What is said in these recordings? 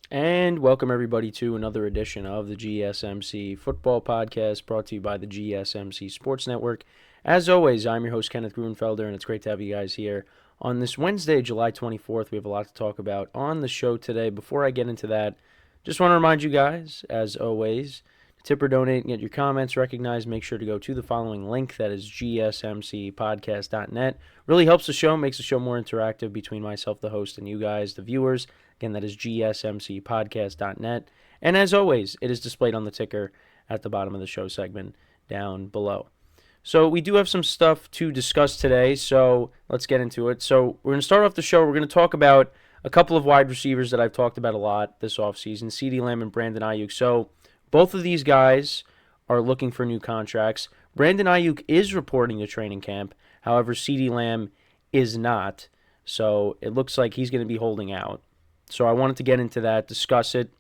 And welcome everybody to another edition of the GSMC Football Podcast brought to you by the GSMC Sports Network. As always, I'm your host Kenneth Gruenfelder, and it's great to have you guys here on this Wednesday, July 24th. We have a lot to talk about on the show today. Before I get into that, just want to remind you guys, as always, to tip or donate and get your comments recognized. Make sure to go to the following link, that is gsmcpodcast.net. Really helps the show, makes the show more interactive between myself, the host, and you guys, the viewers. Again, that is gsmcpodcast.net. And as always, it is displayed on the ticker at the bottom of the show segment down below. So we do have some stuff to discuss today, so let's get into it. So we're going to start off the show. We're going to talk about a couple of wide receivers that I've talked about a lot this offseason, CeeDee Lamb and Brandon Aiyuk. So both of these guys are looking for new contracts. Brandon Aiyuk is reporting to training camp. However, CeeDee Lamb is not. So it looks like he's going to be holding out. So I wanted to get into that, discuss it.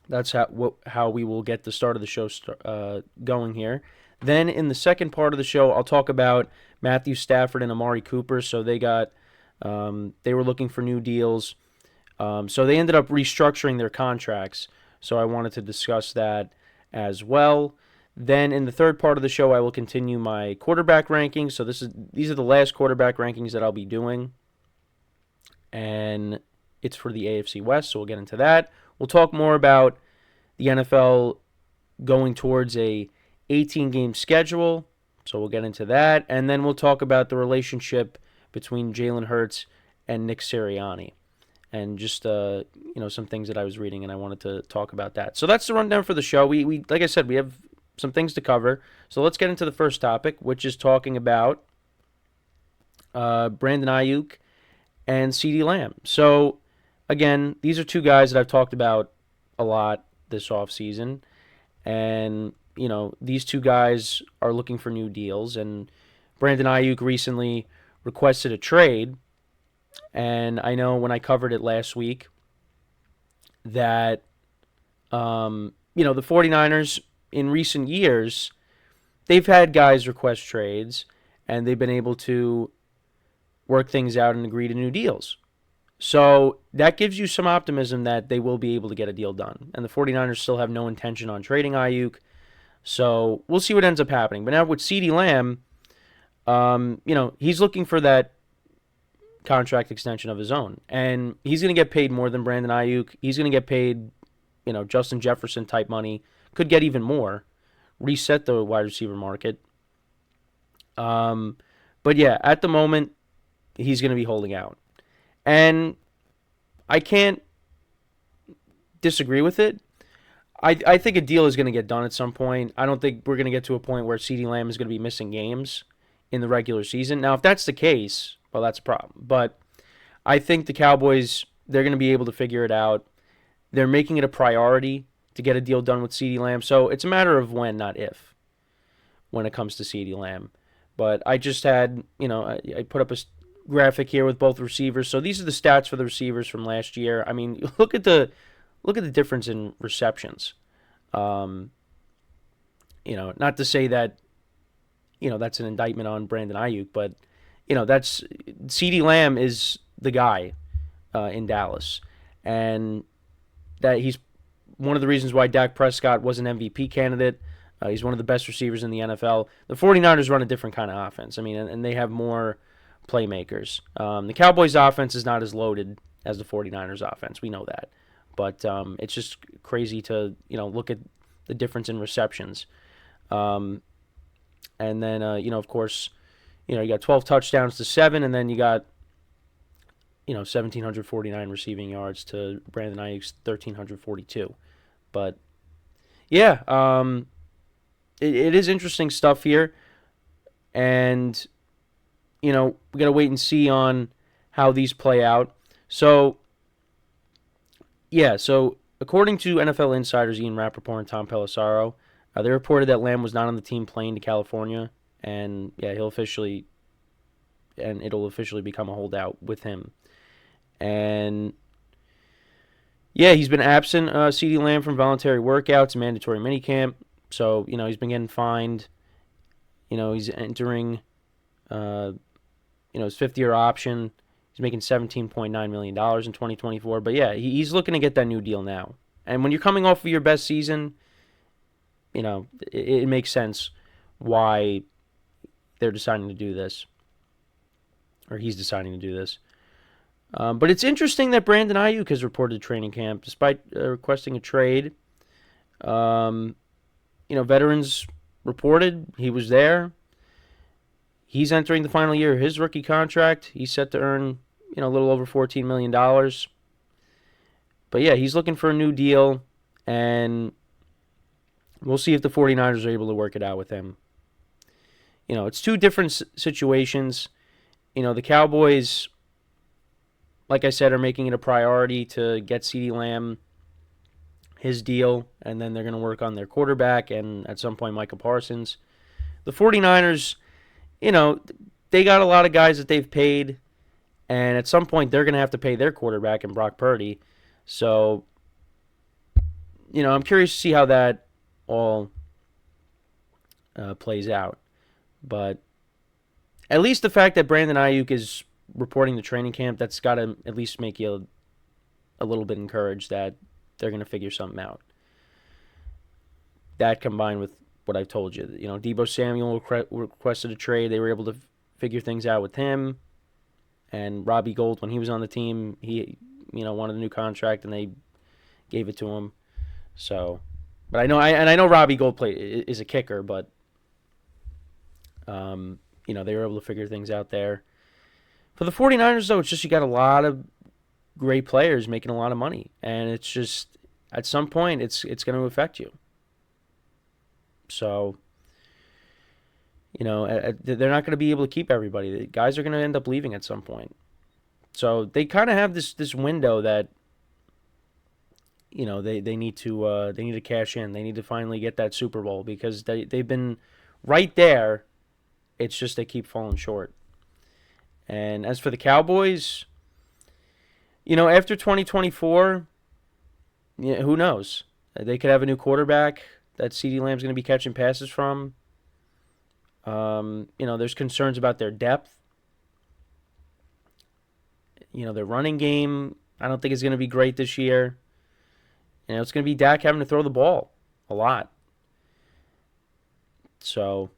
That's how we will get the start of the show going here. Then in the second part of the show, I'll talk about Matthew Stafford and Amari Cooper. So they were looking for new deals. So they ended up restructuring their contracts. So I wanted to discuss that as well. Then in the third part of the show, I will continue my quarterback rankings. So these are the last quarterback rankings that I'll be doing. And it's for the AFC West, so we'll get into that. We'll talk more about the NFL going towards a 18-game schedule, so we'll get into that. And then we'll talk about the relationship between Jalen Hurts and Nick Sirianni, and just some things that I was reading, and I wanted to talk about that. So that's the rundown for the show. We like I said, we have some things to cover. So let's get into the first topic, which is talking about Brandon Aiyuk and CeeDee Lamb. So again, these are two guys that I've talked about a lot this offseason. And, these two guys are looking for new deals. And Brandon Aiyuk recently requested a trade. And I know when I covered it last week that, the 49ers in recent years, they've had guys request trades. And they've been able to work things out and agree to new deals. So that gives you some optimism that they will be able to get a deal done. And the 49ers still have no intention on trading Aiyuk. So we'll see what ends up happening. But now with CeeDee Lamb, he's looking for that contract extension of his own. And he's going to get paid more than Brandon Aiyuk. He's going to get paid, Justin Jefferson type money. Could get even more. Reset the wide receiver market. But yeah, at the moment, he's going to be holding out. And I can't disagree with it. I think a deal is going to get done at some point. I don't think we're going to get to a point where CeeDee Lamb is going to be missing games in the regular season. Now, if that's the case, well, that's a problem. But I think the Cowboys, they're going to be able to figure it out. They're making it a priority to get a deal done with CeeDee Lamb. So it's a matter of when, not if, when it comes to CeeDee Lamb. But I just had, I put up a graphic here with both receivers. So these are the stats for the receivers from last year. I mean, look at the difference in receptions. Not to say that that's an indictment on Brandon Aiyuk, but that's CeeDee Lamb is the guy in Dallas, and that he's one of the reasons why Dak Prescott was an MVP candidate. He's one of the best receivers in the NFL. The 49ers run a different kind of offense. I mean, and they have more playmakers. The Cowboys' offense is not as loaded as the 49ers' offense. We know that. But it's just crazy to, look at the difference in receptions. And then, of course, you got 12 touchdowns to 7, and then you got, 1,749 receiving yards to Brandon Aiyuk's 1,342. But, yeah, it is interesting stuff here. And, we got to wait and see on how these play out. So, yeah, so according to NFL insiders Ian Rappaport and Tom Pelissero, they reported that Lamb was not on the team plane to California, and yeah, it'll officially become a holdout with him. And yeah, he's been absent, CeeDee Lamb, from voluntary workouts, mandatory minicamp. So he's been getting fined. He's entering, his fifth-year option. He's making $17.9 million in 2024. But yeah, he's looking to get that new deal now. And when you're coming off of your best season, it makes sense why they're deciding to do this. Or he's deciding to do this. But it's interesting that Brandon Aiyuk has reported training camp despite requesting a trade. Veterans reported he was there. He's entering the final year of his rookie contract. He's set to earn, a little over $14 million. But yeah, he's looking for a new deal, and we'll see if the 49ers are able to work it out with him. It's two different situations. The Cowboys, like I said, are making it a priority to get CeeDee Lamb his deal, and then they're going to work on their quarterback and at some point Micah Parsons. The 49ers, they got a lot of guys that they've paid, and at some point they're going to have to pay their quarterback and Brock Purdy. So, I'm curious to see how that all plays out. But at least the fact that Brandon Aiyuk is reporting the training camp, that's got to at least make you a little bit encouraged that they're going to figure something out. That combined with what I've told you. Deebo Samuel requested a trade. They were able to figure things out with him. And Robbie Gould, when he was on the team, he wanted a new contract, and they gave it to him. So, but I know Robbie Gould is a kicker, but they were able to figure things out there. For the 49ers, though, it's just you got a lot of great players making a lot of money, and it's just at some point it's going to affect you. So, they're not going to be able to keep everybody. The guys are going to end up leaving at some point. So they kind of have this window that they need to cash in. They need to finally get that Super Bowl because they've been right there. It's just they keep falling short. And as for the Cowboys, after 2024, who knows? They could have a new quarterback that CeeDee Lamb's going to be catching passes from. There's concerns about their depth. Their running game, I don't think is going to be great this year. It's going to be Dak having to throw the ball a lot. So,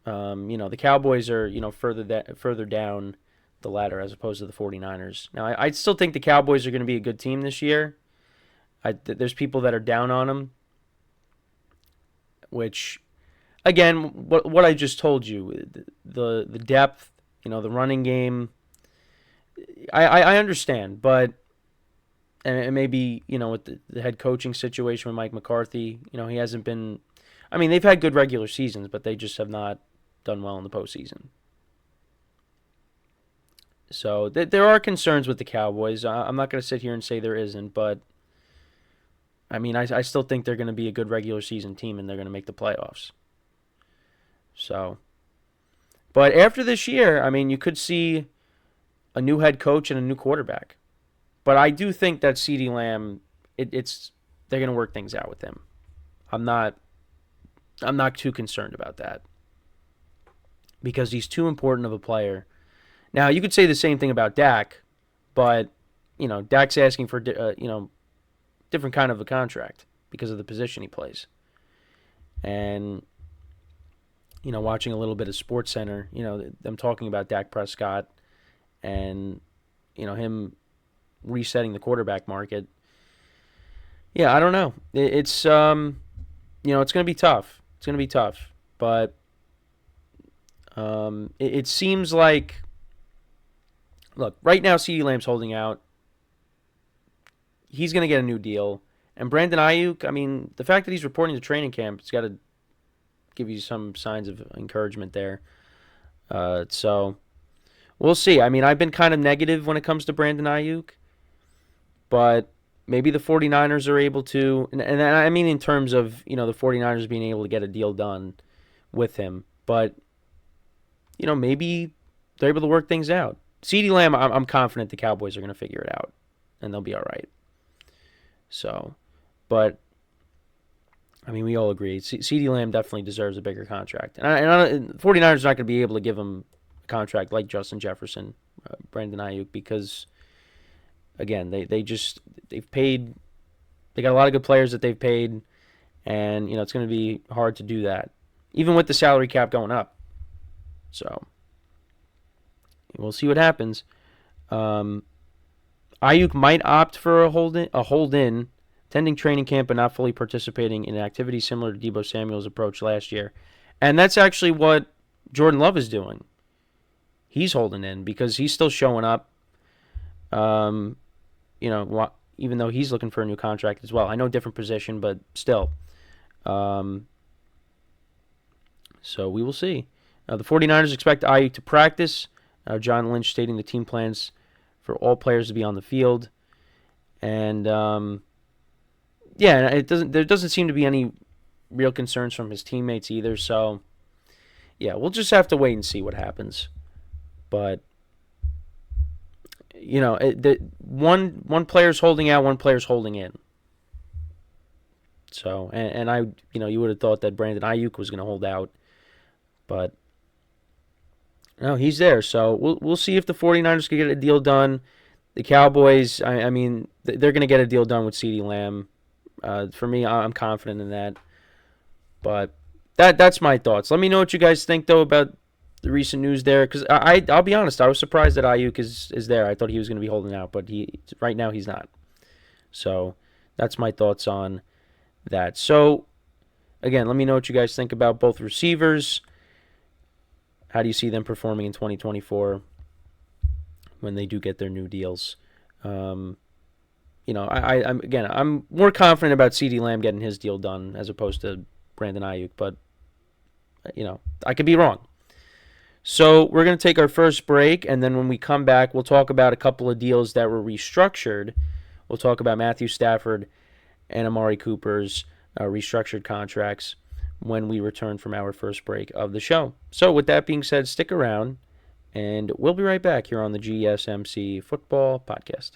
the Cowboys are, further down the ladder as opposed to the 49ers. Now, I still think the Cowboys are going to be a good team this year. There's people that are down on them, which, again, what I just told you, the depth, the running game, I understand, but and maybe, with the head coaching situation with Mike McCarthy, he hasn't been, they've had good regular seasons, but they just have not done well in the postseason. So there are concerns with the Cowboys. I'm not going to sit here and say there isn't, but I still think they're going to be a good regular season team and they're going to make the playoffs. So, but after this year, you could see a new head coach and a new quarterback. But I do think that CeeDee Lamb, they're going to work things out with him. I'm not too concerned about that because he's too important of a player. Now, you could say the same thing about Dak, but, Dak's asking for, different kind of a contract because of the position he plays. And, watching a little bit of SportsCenter, them talking about Dak Prescott and, him resetting the quarterback market. Yeah, I don't know. It's, it's going to be tough. It's going to be tough. But it seems like, look, right now CeeDee Lamb's holding out. He's going to get a new deal. And Brandon Aiyuk, the fact that he's reporting to training camp, it's got to give you some signs of encouragement there. So we'll see. I've been kind of negative when it comes to Brandon Aiyuk. But maybe the 49ers are able to, and in terms of, the 49ers being able to get a deal done with him. But, maybe they're able to work things out. CeeDee Lamb, I'm confident the Cowboys are going to figure it out, and they'll be all right. So, but, we all agree. CeeDee Lamb definitely deserves a bigger contract. And 49ers are not going to be able to give him a contract like Justin Jefferson. Brandon Aiyuk, because again, they've paid. They got a lot of good players that they've paid, and it's going to be hard to do that, even with the salary cap going up. So we'll see what happens. Aiyuk might opt for a hold-in, attending training camp but not fully participating in activities similar to Deebo Samuel's approach last year. And that's actually what Jordan Love is doing. He's holding in because he's still showing up. Even though he's looking for a new contract as well. I know different position, but still. So we will see. The 49ers expect Aiyuk to practice. John Lynch stating the team plans for all players to be on the field. And there doesn't seem to be any real concerns from his teammates either. So yeah, we'll just have to wait and see what happens. But one player's holding out, one player's holding in. So and I you would have thought that Brandon Aiyuk was going to hold out, but no, he's there. So we'll see if the 49ers can get a deal done. The Cowboys, I mean, they're going to get a deal done with CeeDee Lamb. For me, I'm confident in that. But that's my thoughts. Let me know what you guys think, though, about the recent news there. Because I'll be honest, I was surprised that Aiyuk is there. I thought he was going to be holding out, but right now he's not. So that's my thoughts on that. So, again, let me know what you guys think about both receivers. How do you see them performing in 2024 when they do get their new deals? I'm more confident about CeeDee Lamb getting his deal done as opposed to Brandon Aiyuk, but I could be wrong. So we're going to take our first break, and then when we come back, we'll talk about a couple of deals that were restructured. We'll talk about Matthew Stafford and Amari Cooper's restructured contracts when we return from our first break of the show. So with that being said, stick around, and we'll be right back here on the GSMC Football Podcast.